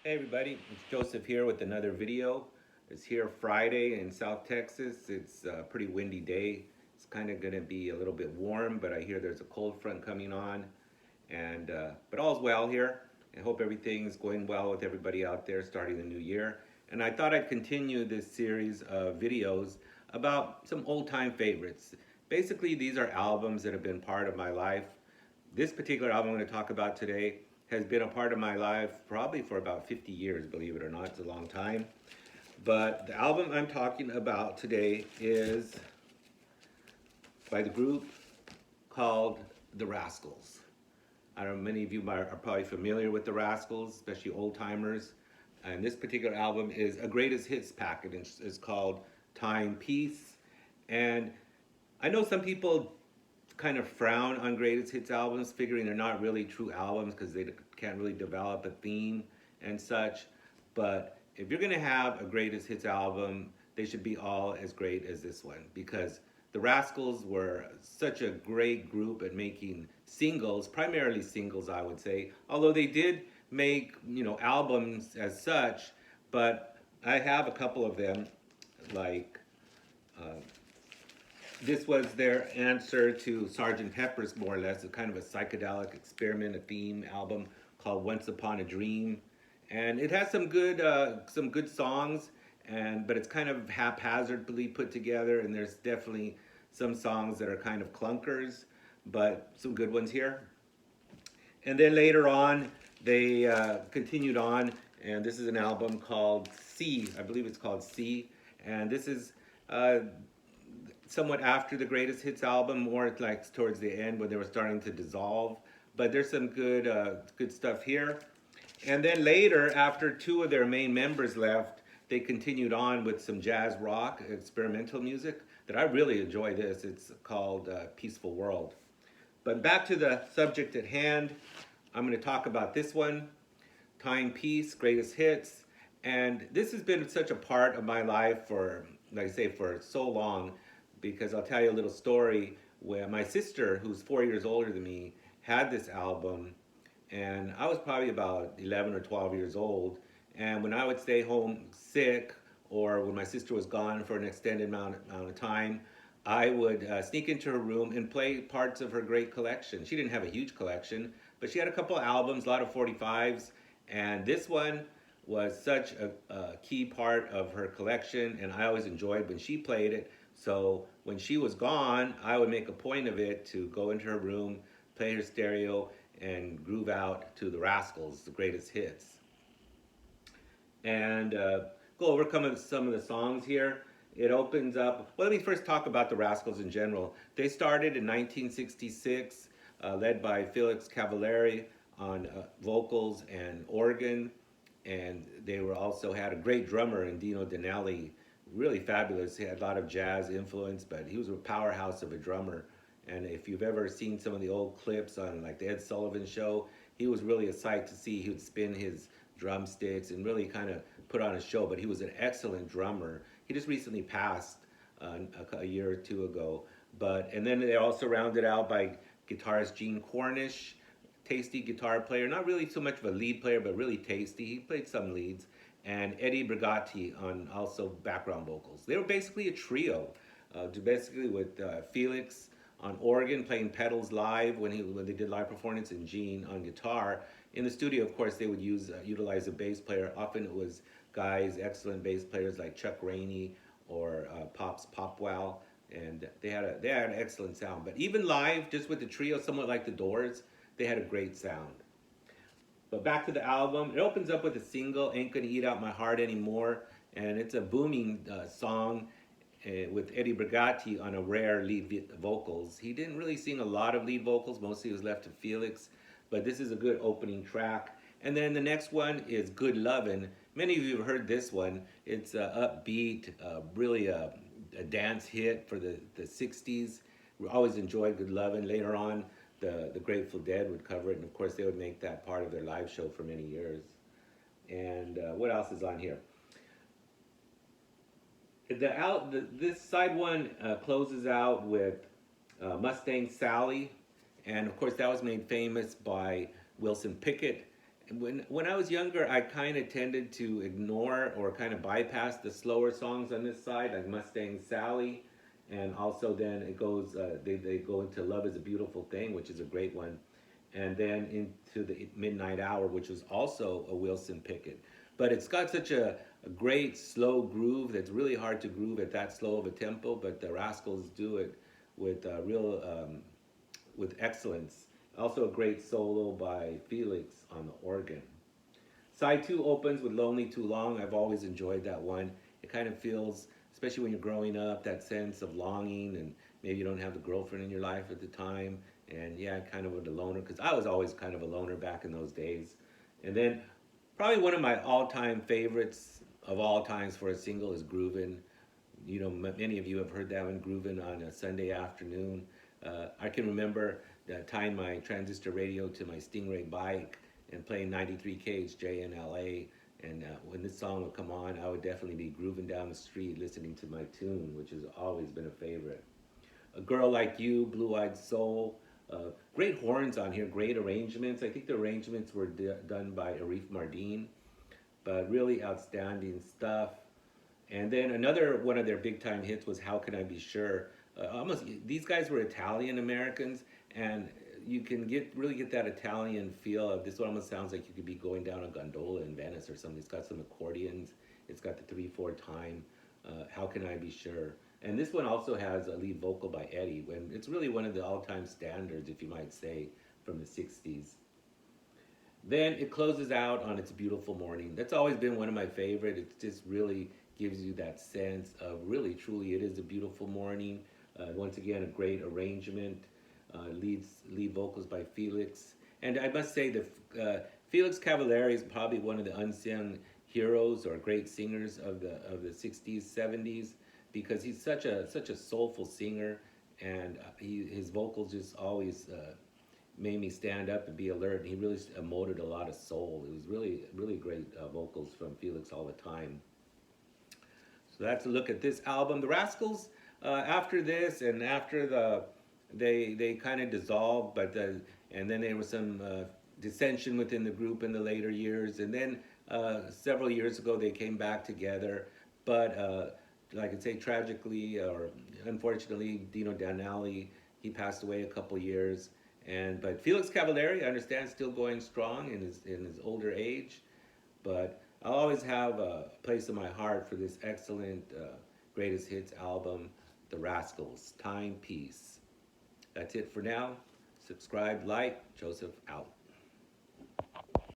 Hey everybody, it's Joseph here with another video. It's here Friday in South Texas. It's a pretty windy day. It's kind of going to be a little bit warm, but I hear there's a cold front coming on. But all's well here. I hope everything's going well with everybody out there starting the new year. And I thought I'd continue this series of videos about some old time favorites. Basically, these are albums that have been part of my life. This particular album I'm going to talk about today has been a part of my life probably for about 50 years, believe it or not. It's a long time. But the album I'm talking about today is by the group called The Rascals. I don't know, many of you are probably familiar with the Rascals, especially old timers. And this particular album is a greatest hits package. It's called Time Peace. And I know some people kind of frown on greatest hits albums, figuring they're not really true albums because they can't really develop a theme and such. But if you're going to have a greatest hits album, they should be all as great as this one, because the Rascals were such a great group at making singles, primarily singles, I would say. Although they did make, albums as such, but I have a couple of them, like this was their answer to Sergeant Pepper's, more or less, a kind of a psychedelic experiment, a theme album called Once Upon a Dream, and it has some good songs, but it's kind of haphazardly put together, and there's definitely some songs that are kind of clunkers, but some good ones here. And then later on, they continued on, and this is an album called C. I believe it's called C, and this is somewhat after the greatest hits album, more like towards the end when they were starting to dissolve. But there's some good stuff here. And then later, after two of their main members left, they continued on with some jazz rock experimental music that I really enjoy. This it's called Peaceful World. But back to the subject at hand, I'm going to talk about this one, Time Peace, Greatest Hits. And this has been such a part of my life for, like I say, for so long, because I'll tell you a little story where my sister, who's 4 years older than me, had this album, and I was probably about 11 or 12 years old. And when I would stay home sick, or when my sister was gone for an extended amount of time, I would sneak into her room and play parts of her great collection. She didn't have a huge collection, but she had a couple of albums, a lot of 45s, and this one was such a key part of her collection, and I always enjoyed when she played it. So when she was gone, I would make a point of it to go into her room, play her stereo, and groove out to the Rascals, the greatest hits. And go over some of the songs here. It opens up. Well, let me first talk about the Rascals in general. They started in 1966, led by Felix Cavallari on vocals and organ, and they were also had a great drummer in Dino Danelli, really fabulous. He had a lot of jazz influence, but he was a powerhouse of a drummer. And if you've ever seen some of the old clips on like the Ed Sullivan Show, he was really a sight to see. He would spin his drumsticks and really kind of put on a show. But he was an excellent drummer. He just recently passed a year or two ago. And then they're also rounded out by guitarist Gene Cornish, tasty guitar player, not really so much of a lead player, but really tasty. He played some leads. And Eddie Brigatti on also background vocals. They were basically a trio, basically with Felix on organ playing pedals live when they did live performance, and Gene on guitar. In the studio, of course, they would utilize a bass player. Often it was guys, excellent bass players like Chuck Rainey or Pops Popwell, and they had an excellent sound. But even live, just with the trio, somewhat like the Doors, they had a great sound. But back to the album, it opens up with a single, Ain't Gonna Eat Out My Heart Anymore, and it's a booming song with Eddie Brigatti on a rare lead vocals. He didn't really sing a lot of lead vocals, mostly it was left to Felix, but this is a good opening track. And then the next one is Good Lovin'. Many of you have heard this one. It's upbeat, really a dance hit for the 60s. We always enjoyed Good Lovin'. Later on, the Grateful Dead would cover it, and of course they would make that part of their live show for many years. And what else is on here? This side one closes out with Mustang Sally, and of course that was made famous by Wilson Pickett, when I was younger, I kind of tended to ignore or kind of bypass the slower songs on this side, like Mustang Sally, and also then it goes they go into Love Is a Beautiful Thing, which is a great one, and then into the Midnight Hour, which was also a Wilson Pickett. But it's got such a great slow groove that's really hard to groove at that slow of a tempo. But the Rascals do it with real with excellence. Also, a great solo by Felix on the organ. Side two opens with Lonely Too Long. I've always enjoyed that one. It kind of feels, especially when you're growing up, that sense of longing, and maybe you don't have the girlfriend in your life at the time. And yeah, kind of a loner, because I was always kind of a loner back in those days. And then probably one of my all time favorites of all times for a single is Groovin. You know, many of you have heard that one, Groovin, on a Sunday afternoon. I can remember tying my transistor radio to my Stingray bike and playing 93 KHJ in LA. And when this song would come on, I would definitely be grooving down the street listening to my tune, which has always been a favorite. A Girl Like You, Blue Eyed Soul. Great horns on here, great arrangements. I think the arrangements were done by Arif Mardin, but really outstanding stuff. And then another one of their big time hits was How Can I Be Sure? Almost these guys were Italian Americans, and you can really get that Italian feel of this. One almost sounds like you could be going down a gondola in Venice or something. It's got some accordions. It's got the 3/4 time. How Can I Be Sure? And this one also has a lead vocal by Eddie. When it's really one of the all-time standards, if you might say, from the '60s. Then it closes out on It's a Beautiful Morning. That's always been one of my favorite. It just really gives you that sense of really, truly, it is a beautiful morning. Once again, a great arrangement. Lead vocals by Felix. And I must say that Felix Cavallari is probably one of the unsung heroes or great singers of the '60s, '70s, because he's such a soulful singer, and his vocals just always made me stand up and be alert. And he really emoted a lot of soul. It was really great vocals from Felix all the time. So that's a look at this album. The Rascals, after this and after they kind of dissolved, and then there was some dissension within the group in the later years, and then several years ago they came back together, but like I say, tragically or unfortunately, Dino Danelli, he passed away a couple years, but Felix Cavallari, I understand, still going strong in his older age, but I'll always have a place in my heart for this excellent greatest hits album, The Rascals, Time, Peace. That's it for now. Subscribe, like, Joseph out.